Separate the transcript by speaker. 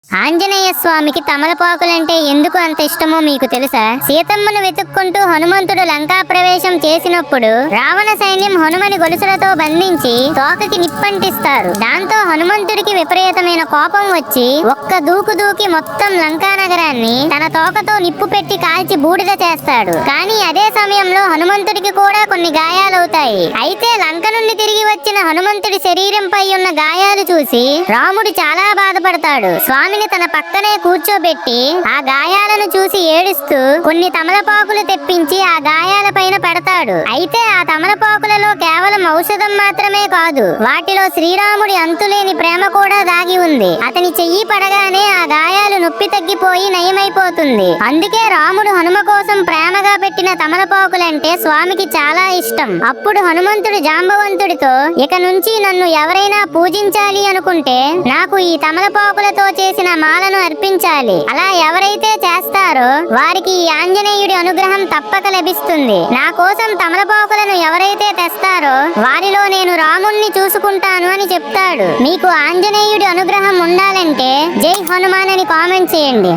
Speaker 1: ఆంజనేయ స్వామికి తమలపాకులంటే ఎందుకు అంత ఇష్టమో మీకు తెలుసా? సీతమ్మను వెతుక్కుంటూ హనుమంతుడు లంకా ప్రవేశం చేసినప్పుడు రావణ సైన్యం హనుమని గొలుసులతో బంధించి తోకకి నిప్పంటిస్తారు. దాంతో హనుమంతుడికి విపరీతమైన కోపం వచ్చి ఒక్క దూకు దూకి మొత్తం లంకా నగరాన్ని తన తోకతో నిప్పు పెట్టి కాల్చి బూడిద చేస్తాడు. కానీ అదే సమయంలో హనుమంతుడికి కూడా కొన్ని గాయాలవుతాయి. అయితే లంక నుండి తిరిగి వచ్చిన హనుమంతుడి శరీరంపై ఉన్న గాయాలు చూసి రాముడు చాలా బాధపడతాడు. స్వామిని తన పక్కనే కూర్చోబెట్టి ఆ గాయాలను చూసి ఏడుస్తూ కొన్ని తమలపాకులు తెప్పించి ఆ గాయాల పైన పెడతాడు. అయితే ఆ తమలపాకులలో కేవలం ఔషధం మాత్రమే కాదు, వాటిలో శ్రీరాముడి అంతులేని ప్రేమ కూడా దాగి ఉంది. అతని చెయ్యి పడగానే ఆ గాయాలు నొప్పి తగ్గిపోయి నయమైపోతుంది. అందుకే రాముడు హనుమ కోసం ప్రేమగా పెట్టిన తమలపాకులంటే స్వామికి చాలా ఇష్టం. అప్పుడు హనుమంతుడు జాంబవంతుడితో, ఇక నుంచి నన్ను ఎవరైనా పూజించాలి అనుకుంటే నాకు ఈ తమలపాకులతో చేసిన మాలను అర్పించాలి. అలా ఎవరైతే చేస్తారో వారికి ఈ ఆంజనేయుడి అనుగ్రహం తప్పక లభిస్తుంది. నా కోసం తమలపాకులను ఎవరైతే తెస్తారో వారిలో నేను రాముణ్ణి చూసుకుంటాను అని చెప్తాడు. మీకు ఆంజనేయుడి అనుగ్రహం ఉండాలంటే జై హనుమాన్ అని కామెంట్ చేయండి.